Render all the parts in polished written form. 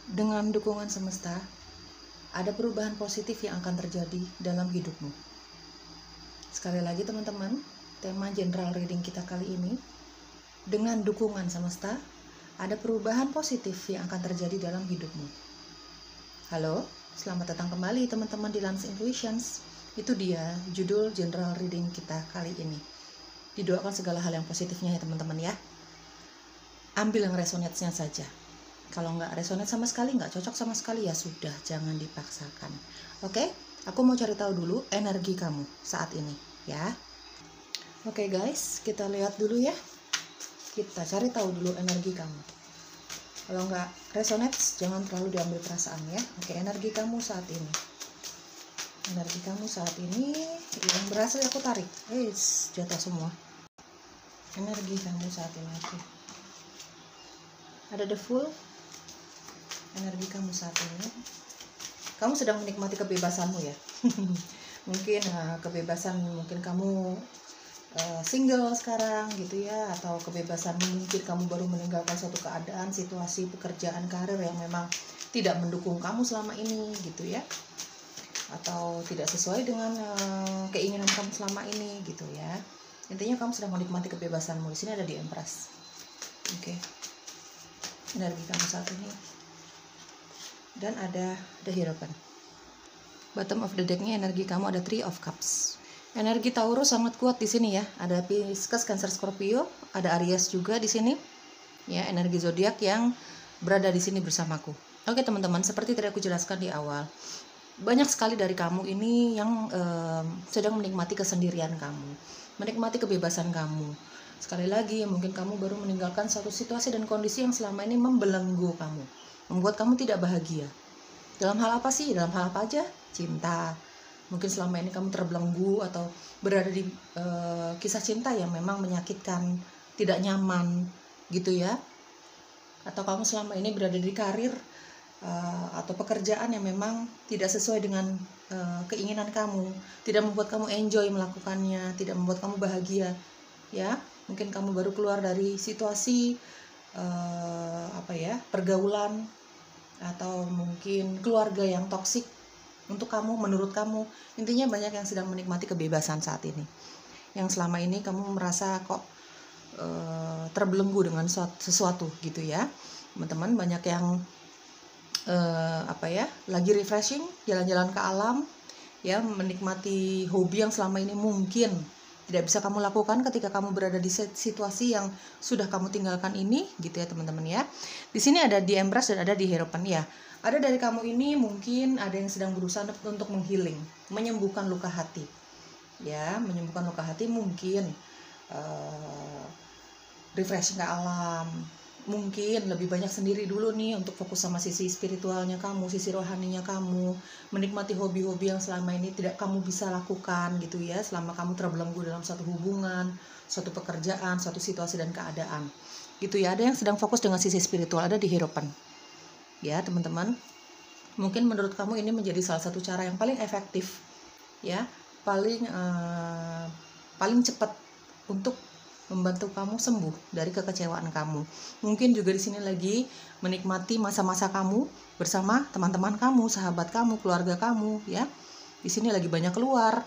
Dengan dukungan semesta, ada perubahan positif yang akan terjadi dalam hidupmu. Sekali lagi teman-teman, tema general reading kita kali ini, dengan dukungan semesta, ada perubahan positif yang akan terjadi dalam hidupmu. Halo, selamat datang kembali teman-teman di Lance Intuitions. Itu dia judul general reading kita kali ini. Didoakan segala hal yang positifnya ya teman-teman ya. Ambil yang resonate-nya saja. Kalau nggak resonate sama sekali, nggak cocok sama sekali, ya sudah, jangan dipaksakan. Oke, aku mau cari tahu dulu energi kamu saat ini, ya. Oke guys, kita lihat dulu ya. Kita cari tahu dulu energi kamu. Kalau nggak resonate, jangan terlalu diambil perasaan ya. Oke, energi kamu saat ini. Energi kamu saat ini yang berhasil aku tarik. Jatuh semua. Energi kamu saat ini, oke. Ada the Fool. Energi kamu saat ini, kamu sedang menikmati kebebasanmu ya. Mungkin kebebasan, mungkin kamu single sekarang gitu ya, atau kebebasan mungkin kamu baru meninggalkan suatu keadaan, situasi, pekerjaan, karir yang memang tidak mendukung kamu selama ini gitu ya, atau tidak sesuai dengan keinginan kamu selama ini gitu ya. Intinya kamu sedang menikmati kebebasanmu. Di sini ada di Empress. Oke. Energi kamu saat ini. Dan ada the Hierophant. Bottom of the deck-nya energi kamu ada Three of Cups. Energi Taurus sangat kuat di sini ya. Ada Pisces, Cancer, Scorpio, ada Aries juga di sini. Ya, energi zodiak yang berada di sini bersamaku. Oke teman-teman, seperti tadi aku jelaskan di awal, banyak sekali dari kamu ini yang sedang menikmati kesendirian kamu, menikmati kebebasan kamu. Sekali lagi, mungkin kamu baru meninggalkan suatu situasi dan kondisi yang selama ini membelenggu kamu, membuat kamu tidak bahagia. Dalam hal apa sih? Dalam hal apa aja? Cinta. Mungkin selama ini kamu terbelenggu atau berada di kisah cinta yang memang menyakitkan, tidak nyaman gitu ya. Atau kamu selama ini berada di karir atau pekerjaan yang memang tidak sesuai dengan keinginan kamu, tidak membuat kamu enjoy melakukannya, tidak membuat kamu bahagia ya. Mungkin kamu baru keluar dari situasi pergaulan atau mungkin keluarga yang toksik untuk kamu, menurut kamu. Intinya banyak yang sedang menikmati kebebasan saat ini, yang selama ini kamu merasa kok terbelenggu dengan sesuatu gitu ya. Teman-teman banyak yang lagi refreshing, jalan-jalan ke alam ya, menikmati hobi yang selama ini mungkin tidak bisa kamu lakukan ketika kamu berada di situasi yang sudah kamu tinggalkan ini gitu ya teman-teman ya. Di sini ada di Empress dan ada di Hierophant ya. Ada dari kamu ini mungkin ada yang sedang berusaha untuk menghealing, menyembuhkan luka hati. Ya, menyembuhkan luka hati, mungkin refreshing ke alam. Mungkin lebih banyak sendiri dulu nih untuk fokus sama sisi spiritualnya kamu, sisi rohaninya kamu, menikmati hobi-hobi yang selama ini tidak kamu bisa lakukan gitu ya, selama kamu terbelenggu dalam suatu hubungan, suatu pekerjaan, suatu situasi dan keadaan gitu ya. Ada yang sedang fokus dengan sisi spiritual, ada di Hierophant ya teman-teman. Mungkin menurut kamu ini menjadi salah satu cara yang paling efektif ya, paling cepat untuk membantu kamu sembuh dari kekecewaan kamu. Mungkin juga di sini lagi menikmati masa-masa kamu bersama teman-teman kamu, sahabat kamu, keluarga kamu ya. Di sini lagi banyak keluar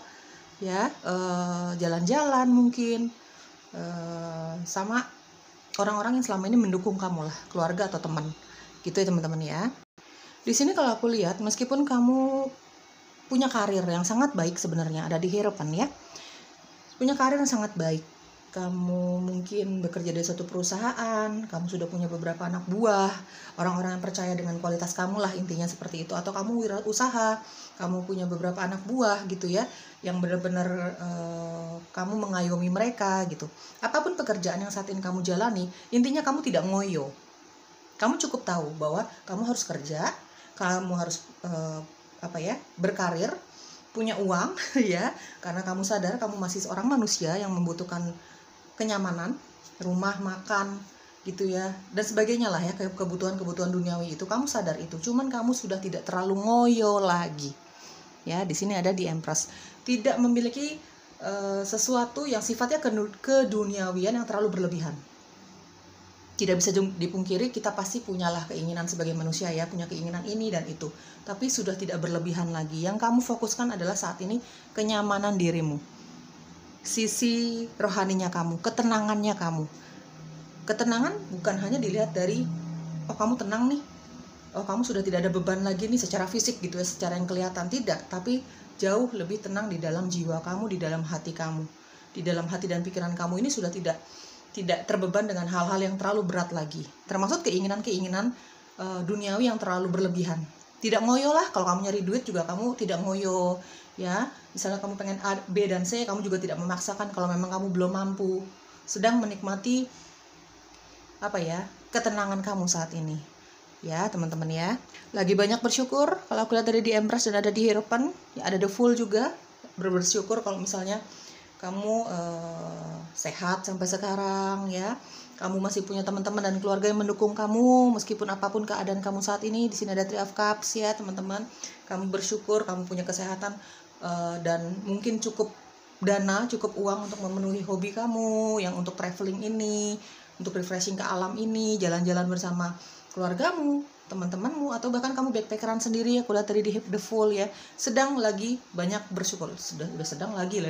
ya, jalan-jalan mungkin sama orang-orang yang selama ini mendukung kamu lah, keluarga atau teman gitu ya teman-teman ya. Di sini kalau aku lihat, meskipun kamu punya karir yang sangat baik sebenarnya, ada di Hierophant ya, punya karir yang sangat baik. Kamu mungkin bekerja di suatu perusahaan, kamu sudah punya beberapa anak buah, orang-orang yang percaya dengan kualitas kamu lah, intinya seperti itu. Atau kamu wirausaha, kamu punya beberapa anak buah gitu ya, yang benar-benar kamu mengayomi mereka gitu. Apapun pekerjaan yang saat ini kamu jalani, intinya kamu tidak ngoyo. Kamu cukup tahu bahwa kamu harus kerja, kamu harus berkarir, punya uang ya, karena kamu sadar kamu masih seorang manusia yang membutuhkan kenyamanan, rumah, makan gitu ya, dan sebagainya lah ya, kebutuhan-kebutuhan duniawi itu kamu sadar itu. Cuman kamu sudah tidak terlalu ngoyo lagi ya. Di sini ada di Empress, tidak memiliki sesuatu yang sifatnya keduniawian yang terlalu berlebihan. Tidak bisa dipungkiri, kita pasti punyalah keinginan sebagai manusia ya, punya keinginan ini dan itu. Tapi sudah tidak berlebihan lagi. Yang kamu fokuskan adalah saat ini kenyamanan dirimu. Sisi rohaninya kamu, ketenangannya kamu. Ketenangan bukan hanya dilihat dari, oh kamu tenang nih, oh kamu sudah tidak ada beban lagi nih secara fisik gitu ya, secara yang kelihatan. Tidak, tapi jauh lebih tenang di dalam jiwa kamu, di dalam hati kamu. Di dalam hati dan pikiran kamu ini sudah tidak terbeban dengan hal-hal yang terlalu berat lagi, termasuk keinginan-keinginan duniawi yang terlalu berlebihan. Tidak ngoyo lah, kalau kamu nyari duit juga kamu tidak ngoyo ya. Misalnya kamu pengen A, B, dan C, kamu juga tidak memaksakan kalau memang kamu belum mampu. Sedang menikmati ketenangan kamu saat ini ya teman-teman ya. Lagi banyak bersyukur, kalau aku lihat dari di Empress dan ada di Hierophant ya, ada The Fool juga. Bersyukur kalau misalnya kamu sehat sampai sekarang ya. Kamu masih punya teman-teman dan keluarga yang mendukung kamu meskipun apapun keadaan kamu saat ini. Di sini ada Three of Cups ya teman-teman. Kamu bersyukur kamu punya kesehatan dan mungkin cukup dana, cukup uang untuk memenuhi hobi kamu yang untuk traveling ini, untuk refreshing ke alam ini, jalan-jalan bersama keluargamu, teman-temanmu, atau bahkan kamu backpackeran sendiri ya. Aku lihat tadi di The Fool ya, sedang lagi banyak bersyukur. Sudah sedang lagi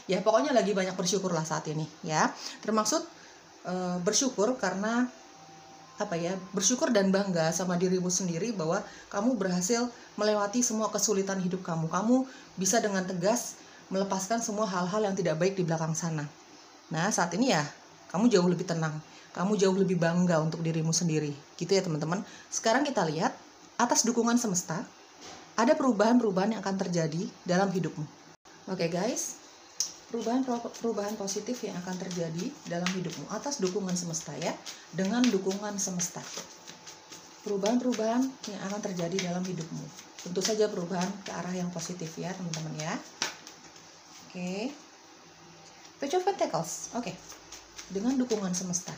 ya pokoknya lagi banyak bersyukur lah saat ini ya. Termaksud bersyukur karena bersyukur dan bangga sama dirimu sendiri bahwa kamu berhasil melewati semua kesulitan hidup kamu. Kamu bisa dengan tegas melepaskan semua hal-hal yang tidak baik di belakang sana. Nah saat ini ya kamu jauh lebih tenang, kamu jauh lebih bangga untuk dirimu sendiri gitu ya teman-teman. Sekarang kita lihat, atas dukungan semesta ada perubahan-perubahan yang akan terjadi dalam hidupmu. Oke guys, perubahan positif yang akan terjadi dalam hidupmu atas dukungan semesta ya. Dengan dukungan semesta, perubahan-perubahan yang akan terjadi dalam hidupmu, tentu saja perubahan ke arah yang positif ya teman-teman ya. Oke, Page of Pentacles. Oke, dengan dukungan semesta,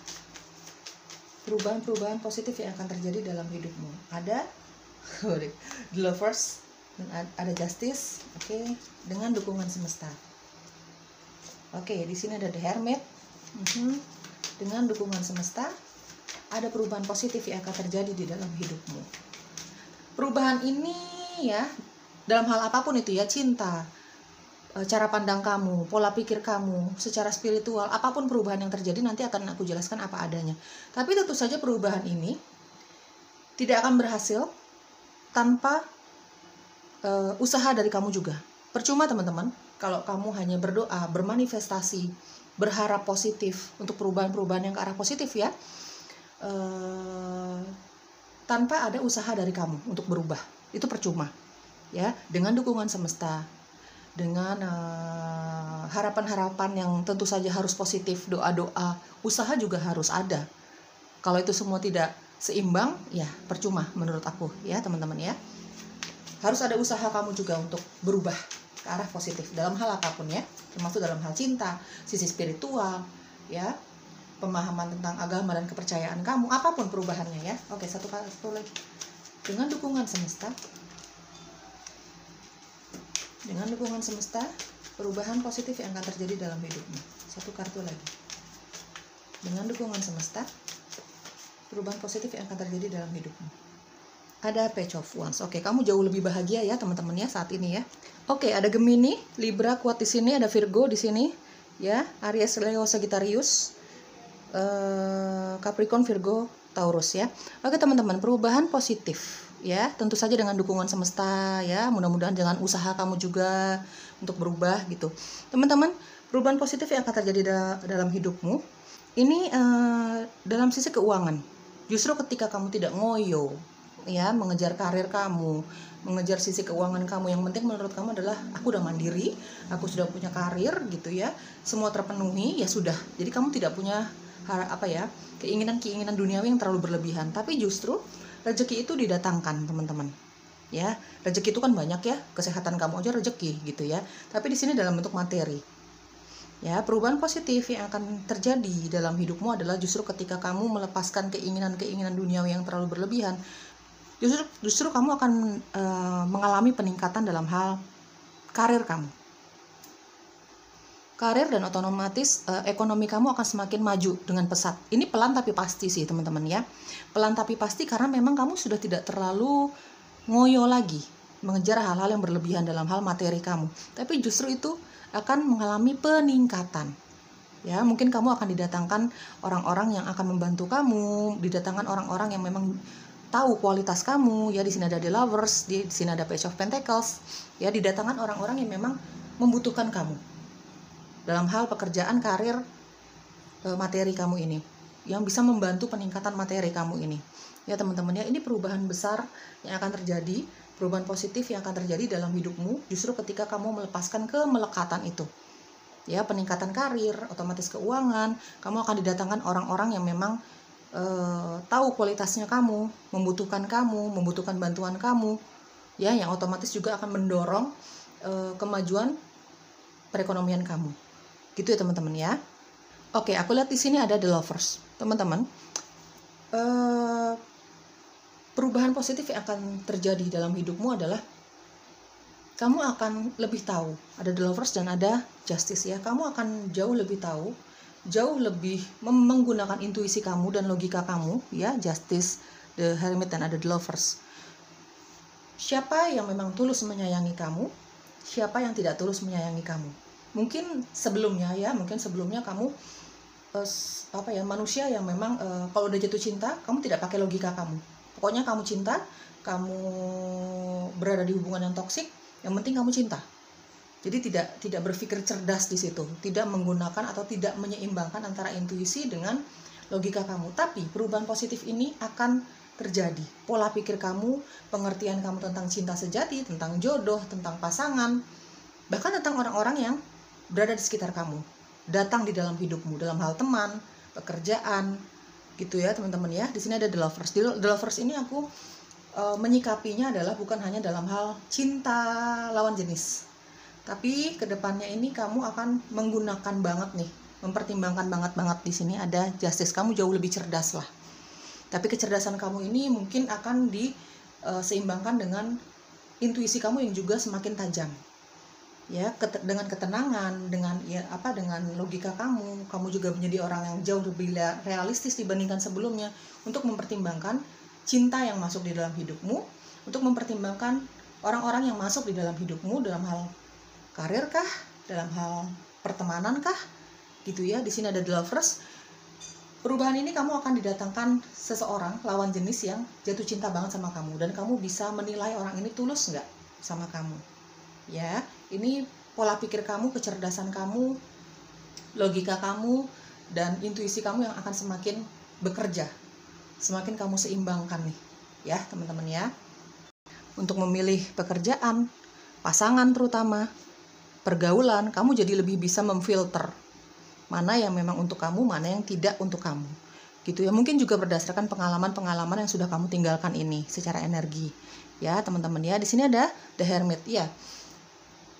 perubahan-perubahan positif yang akan terjadi dalam hidupmu. Ada The Lovers dan ada Justice. Oke, dengan dukungan semesta. Oke, di sini ada The Hermit. Dengan dukungan semesta ada perubahan positif yang akan terjadi di dalam hidupmu. Perubahan ini ya dalam hal apapun itu ya, cinta, cara pandang kamu, pola pikir kamu, secara spiritual, apapun perubahan yang terjadi nanti akan aku jelaskan apa adanya. Tapi tentu saja perubahan ini tidak akan berhasil tanpa usaha dari kamu juga. Percuma teman-teman kalau kamu hanya berdoa, bermanifestasi, berharap positif untuk perubahan-perubahan yang ke arah positif ya, tanpa ada usaha dari kamu untuk berubah. Itu percuma ya. Dengan dukungan semesta, dengan harapan-harapan yang tentu saja harus positif, doa-doa, usaha juga harus ada. Kalau itu semua tidak seimbang, ya percuma menurut aku ya teman-teman ya. Harus ada usaha kamu juga untuk berubah ke arah positif dalam hal apapun ya, termasuk dalam hal cinta, sisi spiritual ya, pemahaman tentang agama dan kepercayaan kamu, apapun perubahannya ya. Oke, satu lagi. Dengan dukungan semesta, dengan dukungan semesta, perubahan positif yang akan terjadi dalam hidupmu. Satu kartu lagi. Dengan dukungan semesta, perubahan positif yang akan terjadi dalam hidupmu. Ada Page of Wands. Oke, kamu jauh lebih bahagia ya teman-teman ya saat ini ya. Oke, ada Gemini, Libra kuat di sini, ada Virgo di sini ya, Aries, Leo, Sagittarius, Capricorn, Virgo, Taurus ya. Oke teman-teman, perubahan positif ya, tentu saja dengan dukungan semesta ya. Mudah-mudahan dengan usaha kamu juga untuk berubah gitu. Teman-teman, perubahan positif yang akan terjadi dalam hidupmu ini dalam sisi keuangan. Justru ketika kamu tidak ngoyo ya, mengejar karir kamu, mengejar sisi keuangan kamu, yang penting menurut kamu adalah aku udah mandiri, aku sudah punya karir gitu ya, semua terpenuhi ya sudah. Jadi kamu tidak punya keinginan duniawi yang terlalu berlebihan. Tapi justru rezeki itu didatangkan teman-teman ya. Rezeki itu kan banyak ya, kesehatan kamu aja rezeki gitu ya, tapi di sini dalam bentuk materi ya. Perubahan positif yang akan terjadi dalam hidupmu adalah justru ketika kamu melepaskan keinginan duniawi yang terlalu berlebihan. Justru kamu akan mengalami peningkatan dalam hal karir kamu. karir dan otomatis ekonomi kamu akan semakin maju dengan pesat. Ini pelan tapi pasti sih teman-teman ya. Pelan tapi pasti karena memang kamu sudah tidak terlalu ngoyo lagi mengejar hal-hal yang berlebihan dalam hal materi kamu. Tapi justru itu akan mengalami peningkatan. Ya, mungkin kamu akan didatangkan orang-orang yang akan membantu kamu, didatangkan orang-orang yang memang tahu kualitas kamu. Ya, di sini ada The Lovers, di sini ada Page of Pentacles. Ya, didatangkan orang-orang yang memang membutuhkan kamu dalam hal pekerjaan, karir, materi kamu ini, yang bisa membantu peningkatan materi kamu ini. Ya teman-teman ya, ini perubahan besar yang akan terjadi, perubahan positif yang akan terjadi dalam hidupmu justru ketika kamu melepaskan kemelekatan itu. Ya, peningkatan karir, otomatis keuangan, kamu akan didatangkan orang-orang yang memang tahu kualitasnya kamu, membutuhkan bantuan kamu, ya, yang otomatis juga akan mendorong kemajuan perekonomian kamu. Gitu ya teman-teman ya. Oke, aku lihat di sini ada The Lovers. Teman-teman, perubahan positif yang akan terjadi dalam hidupmu adalah kamu akan lebih tahu. Ada The Lovers dan ada Justice ya. Kamu akan jauh lebih tahu, jauh lebih menggunakan intuisi kamu dan logika kamu ya. Justice, The Hermit dan ada The Lovers. Siapa yang memang tulus menyayangi kamu, siapa yang tidak tulus menyayangi kamu. Mungkin sebelumnya kamu manusia yang memang kalau udah jatuh cinta, kamu tidak pakai logika kamu. Pokoknya kamu cinta, kamu berada di hubungan yang toksik, yang penting kamu cinta. Jadi tidak berpikir cerdas di situ, tidak menggunakan atau tidak menyeimbangkan antara intuisi dengan logika kamu. Tapi perubahan positif ini akan terjadi. Pola pikir kamu, pengertian kamu tentang cinta sejati, tentang jodoh, tentang pasangan, bahkan tentang orang-orang yang berada di sekitar kamu, datang di dalam hidupmu, dalam hal teman, pekerjaan, gitu ya teman-teman ya. Di sini ada The Lovers. The Lovers ini aku menyikapinya adalah bukan hanya dalam hal cinta lawan jenis, tapi kedepannya ini kamu akan menggunakan banget nih, mempertimbangkan banget di sini ada Justice. Kamu jauh lebih cerdas lah. Tapi kecerdasan kamu ini mungkin akan diseimbangkan dengan intuisi kamu yang juga semakin tajam. Ya, dengan ketenangan, dengan logika kamu juga menjadi orang yang jauh lebih realistis dibandingkan sebelumnya untuk mempertimbangkan cinta yang masuk di dalam hidupmu, untuk mempertimbangkan orang-orang yang masuk di dalam hidupmu dalam hal karir kah, dalam hal pertemanan kah, gitu ya. Di sini ada The Lovers. Perubahan ini kamu akan didatangkan seseorang lawan jenis yang jatuh cinta banget sama kamu dan kamu bisa menilai orang ini tulus nggak sama kamu. Ya, ini pola pikir kamu, kecerdasan kamu, logika kamu, dan intuisi kamu yang akan semakin bekerja, semakin kamu seimbangkan nih, ya teman-teman ya. Untuk memilih pekerjaan, pasangan terutama, pergaulan, kamu jadi lebih bisa memfilter mana yang memang untuk kamu, mana yang tidak untuk kamu. Gitu ya, mungkin juga berdasarkan pengalaman-pengalaman yang sudah kamu tinggalkan ini secara energi. Ya, teman-teman ya. Di sini ada The Hermit ya.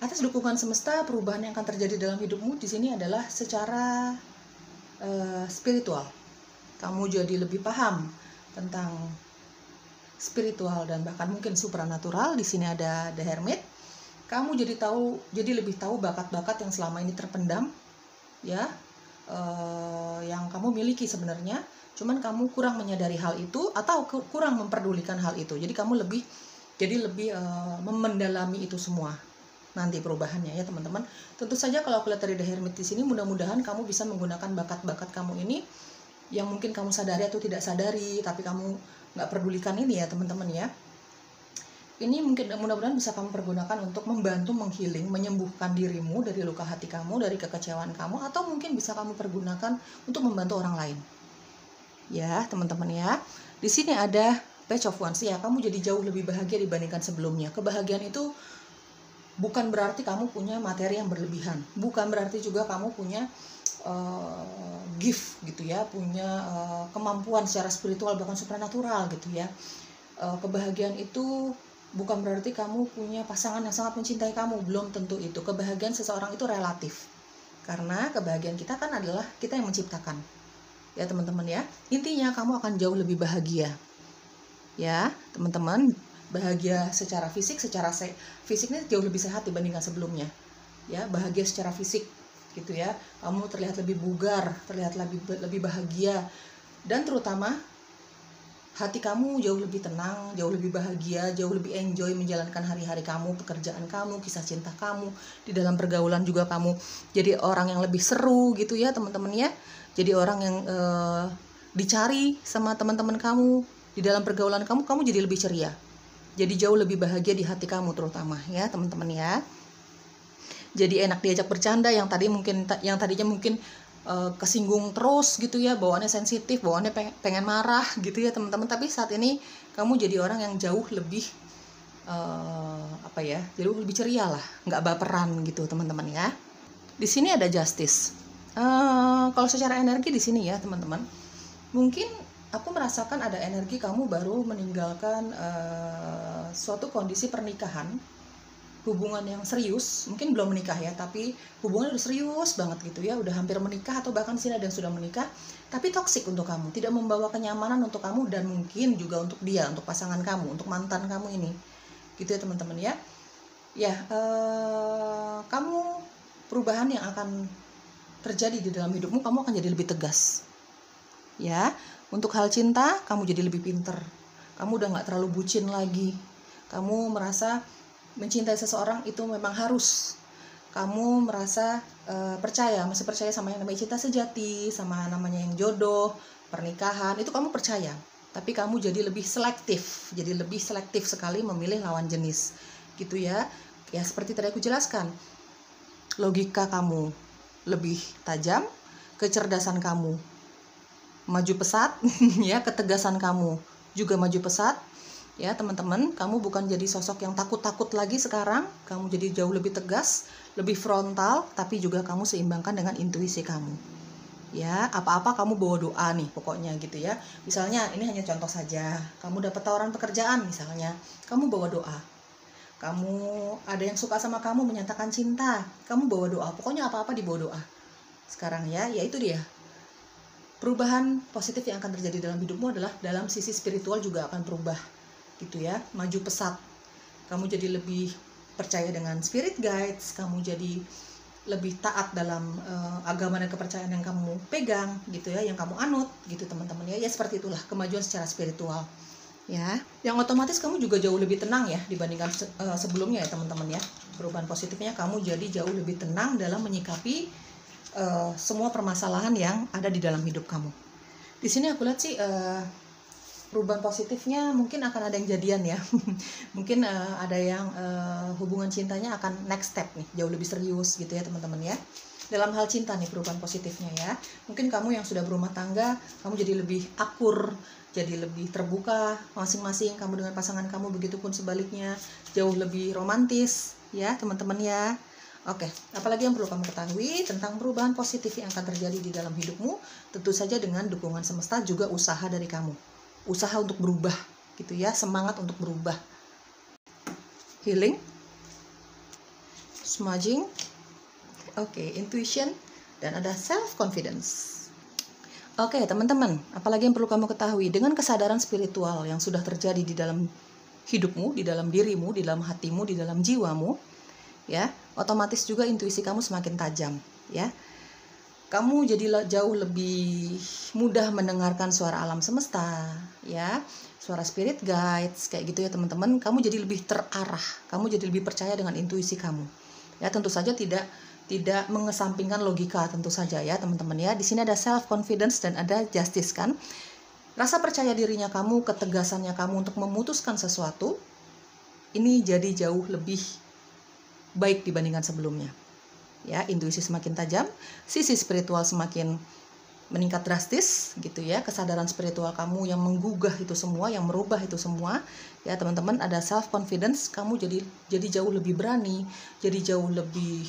Atas dukungan semesta, perubahan yang akan terjadi dalam hidupmu di sini adalah secara spiritual. Kamu jadi lebih paham tentang spiritual dan bahkan mungkin supranatural. Di sini ada The Hermit. Kamu jadi lebih tahu bakat-bakat yang selama ini terpendam, ya, yang kamu miliki sebenarnya. Cuman kamu kurang menyadari hal itu atau kurang memperdulikan hal itu. Jadi kamu lebih mendalami itu semua. Nanti perubahannya ya teman-teman. Tentu saja kalau aku lihat dari The Hermit di sini, mudah-mudahan kamu bisa menggunakan bakat-bakat kamu ini yang mungkin kamu sadari atau tidak sadari, tapi kamu nggak pedulikan ini ya teman-teman ya. Ini mungkin mudah-mudahan bisa kamu pergunakan untuk membantu menghealing, menyembuhkan dirimu dari luka hati kamu, dari kekecewaan kamu, atau mungkin bisa kamu pergunakan untuk membantu orang lain. Ya teman-teman ya. Di sini ada Page of Wands ya. Kamu jadi jauh lebih bahagia dibandingkan sebelumnya. Kebahagiaan itu bukan berarti kamu punya materi yang berlebihan, bukan berarti juga kamu punya gift gitu ya, punya kemampuan secara spiritual bahkan supranatural gitu ya. Kebahagiaan itu bukan berarti kamu punya pasangan yang sangat mencintai kamu, belum tentu itu. Kebahagiaan seseorang itu relatif, karena kebahagiaan kita kan adalah kita yang menciptakan. Ya teman-teman ya, intinya kamu akan jauh lebih bahagia. Ya teman-teman, bahagia secara fisik, fisiknya jauh lebih sehat dibandingkan sebelumnya. Ya, bahagia secara fisik, gitu ya. Kamu terlihat lebih bugar, terlihat lebih bahagia, dan terutama hati kamu jauh lebih tenang, jauh lebih bahagia, jauh lebih enjoy menjalankan hari-hari kamu, pekerjaan kamu, kisah cinta kamu, di dalam pergaulan juga kamu jadi orang yang lebih seru gitu ya teman-teman ya. Jadi orang yang dicari sama teman-teman kamu, di dalam pergaulan kamu jadi lebih ceria. Jadi jauh lebih bahagia di hati kamu terutama ya teman-teman ya. Jadi enak diajak bercanda, yang tadinya mungkin kesinggung terus gitu ya, bawaannya sensitif, bawaannya pengen marah gitu ya teman-teman. Tapi saat ini kamu jadi orang yang jauh lebih jauh lebih ceria lah, nggak baperan gitu teman-teman ya. Di sini ada justice. Kalau secara energi di sini ya teman-teman, mungkin aku merasakan ada energi kamu baru meninggalkan suatu kondisi pernikahan, hubungan yang serius, mungkin belum menikah ya, tapi hubungan udah serius banget gitu ya, udah hampir menikah, atau bahkan sini ada yang sudah menikah, tapi toksik untuk kamu, tidak membawa kenyamanan untuk kamu, dan mungkin juga untuk dia, untuk pasangan kamu, untuk mantan kamu ini, gitu ya teman-teman ya. Ya, kamu perubahan yang akan terjadi di dalam hidupmu, kamu akan jadi lebih tegas, ya. Untuk hal cinta, kamu jadi lebih pinter, kamu udah nggak terlalu bucin lagi, kamu merasa mencintai seseorang itu memang harus. Kamu merasa masih percaya sama yang namanya cinta sejati, sama namanya yang jodoh, pernikahan, itu kamu percaya. Tapi kamu jadi lebih selektif sekali memilih lawan jenis, gitu ya. Ya seperti tadi aku jelaskan, logika kamu lebih tajam, kecerdasan kamu maju pesat, ya, ketegasan kamu juga maju pesat. Ya teman-teman, kamu bukan jadi sosok yang takut-takut lagi sekarang, kamu jadi jauh lebih tegas, lebih frontal, tapi juga kamu seimbangkan dengan intuisi kamu. Ya, apa-apa kamu bawa doa nih pokoknya gitu ya. Misalnya, ini hanya contoh saja, kamu dapat tawaran pekerjaan misalnya, kamu bawa doa. Kamu ada yang suka sama kamu, menyatakan cinta, kamu bawa doa, pokoknya apa-apa dibawa doa. Sekarang ya itu dia. Perubahan positif yang akan terjadi dalam hidupmu adalah dalam sisi spiritual juga akan berubah. Gitu ya, maju pesat. Kamu jadi lebih percaya dengan spirit guides, kamu jadi lebih taat dalam agama dan kepercayaan yang kamu pegang gitu ya, yang kamu anut gitu teman-teman ya. Ya seperti itulah kemajuan secara spiritual ya. Yang otomatis kamu juga jauh lebih tenang ya dibandingkan sebelumnya ya teman-teman ya. Perubahan positifnya, kamu jadi jauh lebih tenang dalam menyikapi semua permasalahan yang ada di dalam hidup kamu. Di sini aku lihat sih perubahan positifnya mungkin akan ada yang jadian ya. Mungkin ada yang hubungan cintanya akan next step nih, jauh lebih serius gitu ya teman-teman ya. Dalam hal cinta nih perubahan positifnya ya. Mungkin kamu yang sudah berumah tangga, kamu jadi lebih akur, jadi lebih terbuka masing-masing kamu dengan pasangan kamu, begitupun sebaliknya, jauh lebih romantis ya teman-teman ya. Oke, apalagi yang perlu kamu ketahui tentang perubahan positif yang akan terjadi di dalam hidupmu? Tentu saja dengan dukungan semesta, juga usaha dari kamu. Usaha untuk berubah gitu ya, semangat untuk berubah. Healing, smudging, intuition, dan ada self confidence. Oke teman-teman, apalagi yang perlu kamu ketahui dengan kesadaran spiritual yang sudah terjadi di dalam hidupmu, di dalam dirimu, di dalam hatimu, di dalam jiwamu, ya, otomatis juga intuisi kamu semakin tajam, ya. Kamu jadi jauh lebih mudah mendengarkan suara alam semesta, ya, suara spirit guides, kayak gitu ya teman-teman. Kamu jadi lebih terarah, kamu jadi lebih percaya dengan intuisi kamu. Ya, tentu saja tidak mengesampingkan logika, tentu saja ya teman-teman ya. Di sini ada self confidence dan ada justice kan. Rasa percaya dirinya kamu, ketegasannya kamu untuk memutuskan sesuatu, ini jadi jauh lebih baik dibandingkan sebelumnya. Ya, intuisi semakin tajam, sisi spiritual semakin meningkat drastis gitu ya. Kesadaran spiritual kamu yang menggugah itu semua, yang merubah itu semua. Ya, teman-teman, ada self confidence, kamu jadi jauh lebih berani, jadi jauh lebih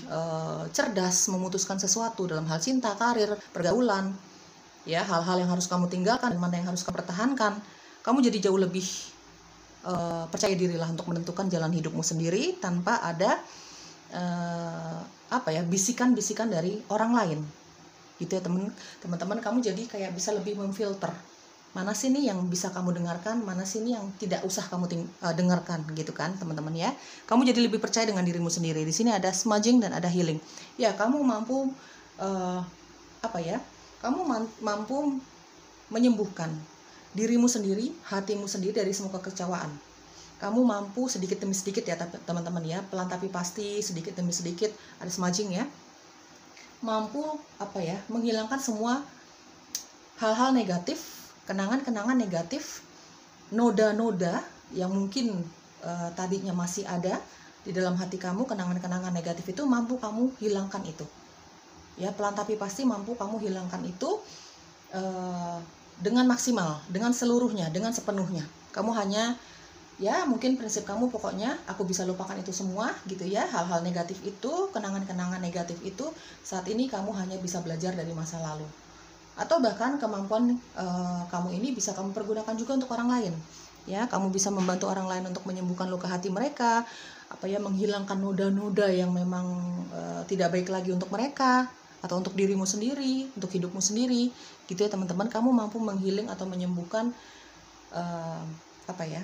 cerdas memutuskan sesuatu dalam hal cinta, karir, pergaulan. Ya, hal-hal yang harus kamu tinggalkan dan mana yang harus kamu pertahankan. Kamu jadi jauh lebih percaya dirilah untuk menentukan jalan hidupmu sendiri tanpa ada bisikan-bisikan dari orang lain gitu ya teman-teman. Kamu jadi kayak bisa lebih memfilter mana sih nih yang bisa kamu dengarkan, mana sih nih yang tidak usah kamu dengarkan gitu kan teman-teman ya. Kamu jadi lebih percaya dengan dirimu sendiri. Di sini ada smudging dan ada healing. Ya, kamu mampu apa ya? Kamu mampu menyembuhkan dirimu sendiri, hatimu sendiri dari semua kekecewaan. Kamu mampu sedikit demi sedikit ya teman-teman ya, pelan tapi pasti, sedikit demi sedikit, ada smudging ya. Mampu apa ya? Menghilangkan semua hal-hal negatif, kenangan-kenangan negatif, noda-noda yang mungkin tadinya masih ada di dalam hati kamu, kenangan-kenangan negatif itu mampu kamu hilangkan itu. Ya, pelan tapi pasti mampu kamu hilangkan itu dengan maksimal, dengan seluruhnya, dengan sepenuhnya. Kamu hanya ya mungkin prinsip kamu pokoknya aku bisa lupakan itu semua gitu ya, hal-hal negatif itu, kenangan-kenangan negatif itu, saat ini kamu hanya bisa belajar dari masa lalu. Atau bahkan kemampuan kamu ini bisa kamu pergunakan juga untuk orang lain. Ya, kamu bisa membantu orang lain untuk menyembuhkan luka hati mereka, apa ya, menghilangkan noda-noda yang memang tidak baik lagi untuk mereka atau untuk dirimu sendiri, untuk hidupmu sendiri, gitu ya teman-teman. Kamu mampu menghealing atau menyembuhkan apa ya,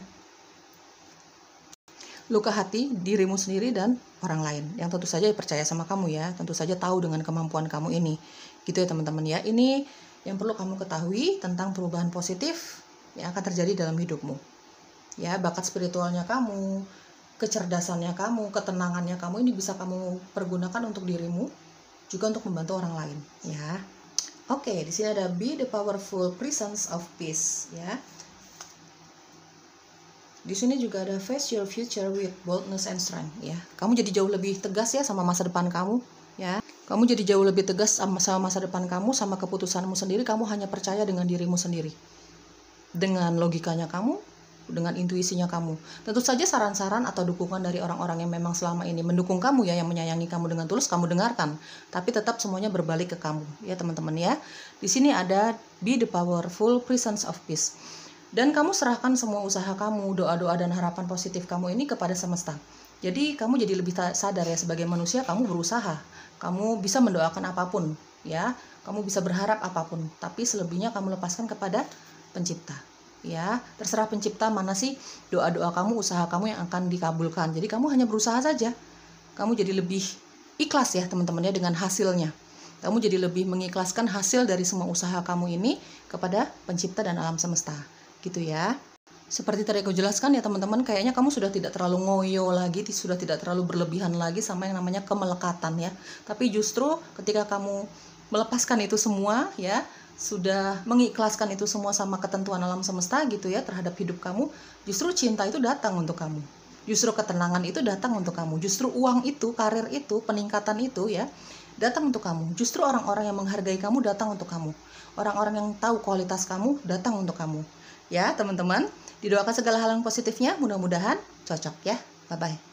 luka hati dirimu sendiri dan orang lain yang tentu saja percaya sama kamu ya, tentu saja tahu dengan kemampuan kamu ini, gitu ya teman-teman ya. Ini yang perlu kamu ketahui tentang perubahan positif yang akan terjadi dalam hidupmu ya. Bakat spiritualnya kamu, kecerdasannya kamu, ketenangannya kamu ini bisa kamu pergunakan untuk dirimu, juga untuk membantu orang lain ya. Oke, di sini ada be the powerful presence of peace ya. Di sini juga ada face your future with boldness and strength ya. Kamu jadi jauh lebih tegas ya sama masa depan kamu ya. Kamu jadi jauh lebih tegas sama masa depan kamu, sama keputusanmu sendiri. Kamu hanya percaya dengan dirimu sendiri, dengan logikanya kamu, dengan intuisinya kamu. Tentu saja saran-saran atau dukungan dari orang-orang yang memang selama ini mendukung kamu ya, yang menyayangi kamu dengan tulus, kamu dengarkan. Tapi tetap semuanya berbalik ke kamu ya teman-teman ya. Di sini ada be the powerful presence of peace. Dan kamu serahkan semua usaha kamu, doa-doa dan harapan positif kamu ini kepada semesta. Jadi kamu jadi lebih sadar ya, sebagai manusia kamu berusaha. Kamu bisa mendoakan apapun ya. Kamu bisa berharap apapun, tapi selebihnya kamu lepaskan kepada pencipta. Ya, terserah pencipta mana sih doa-doa kamu, usaha kamu yang akan dikabulkan. Jadi kamu hanya berusaha saja. Kamu jadi lebih ikhlas ya teman-teman ya dengan hasilnya. Kamu jadi lebih mengikhlaskan hasil dari semua usaha kamu ini kepada pencipta dan alam semesta. Gitu ya. Seperti tadi aku jelaskan ya teman-teman, kayaknya kamu sudah tidak terlalu ngoyo lagi, sudah tidak terlalu berlebihan lagi sama yang namanya kemelekatan ya. Tapi justru ketika kamu melepaskan itu semua ya, sudah mengikhlaskan itu semua sama ketentuan alam semesta gitu ya terhadap hidup kamu, justru cinta itu datang untuk kamu. Justru ketenangan itu datang untuk kamu. Justru uang itu, karir itu, peningkatan itu ya datang untuk kamu. Justru orang-orang yang menghargai kamu datang untuk kamu. Orang-orang yang tahu kualitas kamu datang untuk kamu. Ya, teman-teman, didoakan segala hal yang positifnya, mudah-mudahan cocok ya. Bye-bye.